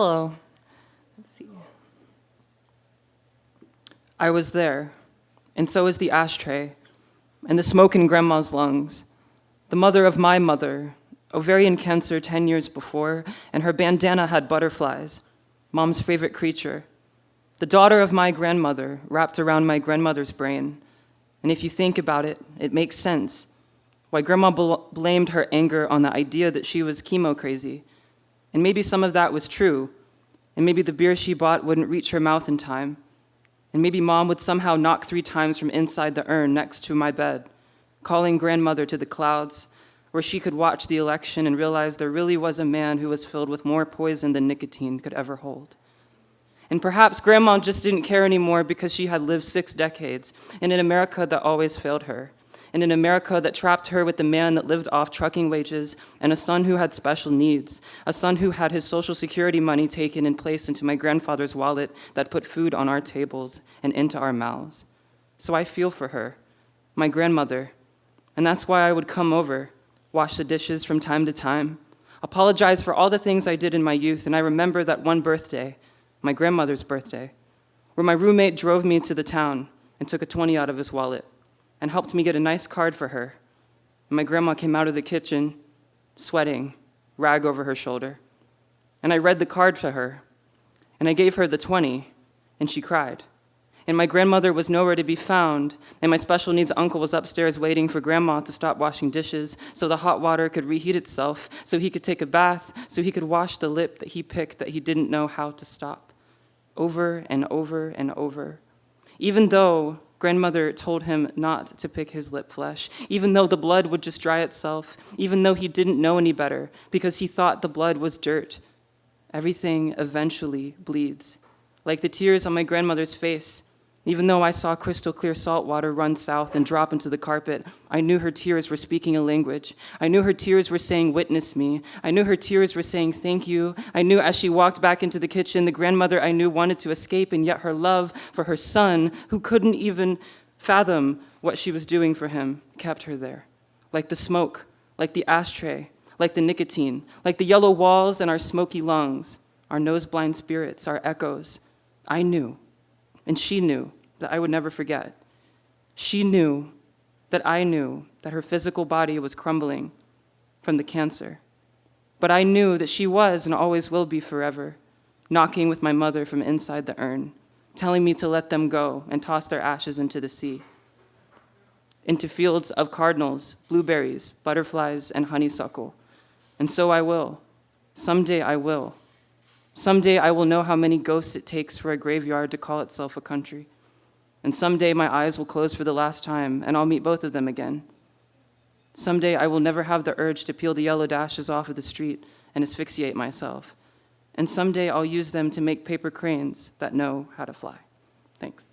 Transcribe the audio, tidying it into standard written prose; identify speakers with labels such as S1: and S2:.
S1: Hello. Let's see. I was there, and so is the ashtray, and the smoke in Grandma's lungs. The mother of my mother, ovarian cancer 10 years before, and her bandana had butterflies, Mom's favorite creature. The daughter of my grandmother wrapped around my grandmother's brain. And if you think about it, it makes sense why Grandma blamed her anger on the idea that she was chemo crazy. And maybe some of that was true, and maybe the beer she bought wouldn't reach her mouth in time, and maybe Mom would somehow knock 3 times from inside the urn next to my bed, calling grandmother to the clouds, where she could watch the election and realize there really was a man who was filled with more poison than nicotine could ever hold. And perhaps Grandma just didn't care anymore because she had lived 6 decades in an America that always failed her, in an America that trapped her with a man that lived off trucking wages and a son who had special needs, a son who had his Social Security money taken and placed into my grandfather's wallet that put food on our tables and into our mouths. So I feel for her, my grandmother, and that's why I would come over, wash the dishes from time to time, apologize for all the things I did in my youth, and I remember that one birthday, my grandmother's birthday, where my roommate drove me to the town and took a 20 out of his wallet and helped me get a nice card for her. And my grandma came out of the kitchen, sweating, rag over her shoulder. And I read the card to her, and I gave her the 20, and she cried. And my grandmother was nowhere to be found, and my special needs uncle was upstairs waiting for Grandma to stop washing dishes so the hot water could reheat itself, so he could take a bath, so he could wash the lip that he picked that he didn't know how to stop. Over and over and over. Even though Grandmother told him not to pick his lip flesh, even though the blood would just dry itself, even though he didn't know any better because he thought the blood was dirt. Everything eventually bleeds, like the tears on my grandmother's face. Even though I saw crystal clear salt water run south and drop into the carpet, I knew her tears were speaking a language. I knew her tears were saying, "Witness me." I knew her tears were saying, "Thank you." I knew as she walked back into the kitchen, the grandmother I knew wanted to escape, and yet her love for her son, who couldn't even fathom what she was doing for him, kept her there. Like the smoke, like the ashtray, like the nicotine, like the yellow walls and our smoky lungs, our nose-blind spirits, our echoes. I knew, and she knew, that I would never forget. She knew that I knew that her physical body was crumbling from the cancer. But I knew that she was and always will be forever, knocking with my mother from inside the urn, telling me to let them go and toss their ashes into the sea, into fields of cardinals, blueberries, butterflies, and honeysuckle. And so I will. Someday I will. Someday I will know how many ghosts it takes for a graveyard to call itself a country. And someday my eyes will close for the last time, and I'll meet both of them again. Someday I will never have the urge to peel the yellow dashes off of the street and asphyxiate myself. And someday I'll use them to make paper cranes that know how to fly. Thanks.